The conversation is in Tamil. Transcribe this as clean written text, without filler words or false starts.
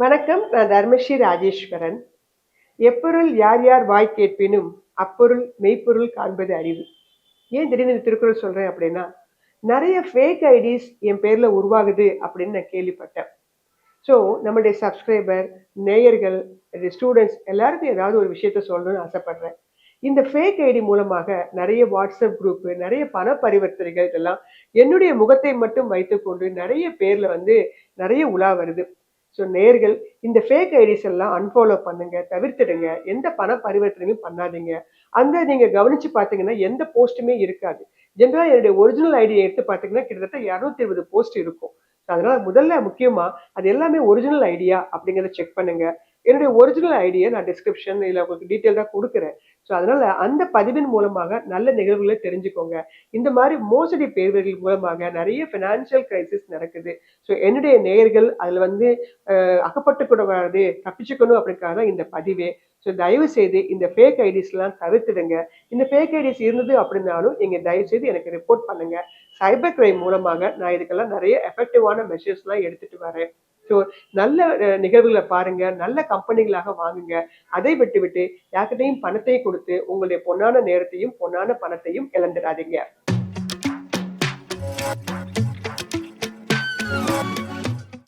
வணக்கம். நான் தர்மஸ்ரீ ராஜேஸ்வரன். எப்பொருள் யார் யார் வாய் கேட்பினும், அப்பொருள் மெய்ப்பொருள் காண்பது அறிவு. ஏன் திடீர்னு இந்த திருக்குறள் சொல்றேன் அப்படின்னா, நெறைய ஃபேக் ஐடிஸ் என் பேர்ல உருவாகுது அப்படின்னு நான் கேள்விப்பட்டேன். ஸோ நம்மளுடைய சப்ஸ்கிரைபர், நேயர்கள், ஸ்டூடண்ட்ஸ் எல்லாருக்கும் ஏதாவது ஒரு விஷயத்த சொல்லணும்னு ஆசைப்படுறேன். இந்த ஃபேக் ஐடி மூலமாக நெறைய வாட்ஸ்அப் குரூப், நெறைய பண பரிவர்த்தனைகள் இதெல்லாம் என்னுடைய முகத்தை மட்டும் வைத்துக்கொண்டு நெறைய பேர்ல வந்து நெறைய உலா வருது. ஸோ நேயர்கள் இந்த ஃபேக் ஐடிஸ் எல்லாம் அன்ஃபாலோ பண்ணுங்க, தவிர்த்துடுங்க. எந்த பண பரிவர்த்தனையும் பண்ணாதீங்க. நீங்க கவனிச்சு பார்த்தீங்கன்னா, எந்த போஸ்ட்டுமே இருக்காது. ஜெனரலா என்னுடைய ஒரிஜினல் ஐடிய எடுத்து பார்த்தீங்கன்னா, கிட்டத்தட்ட 220 போஸ்ட் இருக்கும். அதனால முதல்ல முக்கியமா அது எல்லாமே ஒரிஜினல் ஐடியா அப்படிங்கிறத செக் பண்ணுங்க. என்னுடைய ஒரிஜினல் ஐடிய நான் டிஸ்கிரிப்ஷன் இல்ல உங்களுக்கு டீட்டெயில்டா குடுக்குறேன். ஸோ அதனால அந்த பதிவின் மூலமாக நல்ல நிகழ்வுகள தெரிஞ்சுக்கோங்க. இந்த மாரி மோசடி பேர்கள் மூலமாக நெறைய ஃபினான்ஷியல் கிரைசிஸ் நடக்குது. ஸோ என்னுடைய நேயர்கள் அதுல வந்து அகப்பட்டுக் கூடாது, தப்பிச்சுக்கணும் அப்படிங்கிறதுக்காக தான் இந்த பதிவே. ஸோ தயவு செய்து இந்த ஃபேக் ஐடிஸ்லாம் தவிர்த்துடுங்க. இந்த ஃபேக் ஐடிஸ் இருந்தது அப்படின்னாலும், நீங்க தயவு செய்து எனக்கு ரிப்போர்ட் பண்ணுங்க. சைபர் கிரைம் மூலமாக நான் இதுக்கெல்லாம் நெறைய எஃபெக்டிவான மெஷர்ஸ்லாம் எடுத்துட்டு வரேன். ஸோ நல்ல நிகழ்வுகள பாருங்க. நல்ல கம்பெனிகளாக வாங்குங்க. அதை விட்டுவிட்டு யார்கிட்டயும் பணத்தை குடுத்து, உங்களுடைய பொன்னான நேரத்தையும், பொன்னான பணத்தையும் இழந்துடாதீங்க.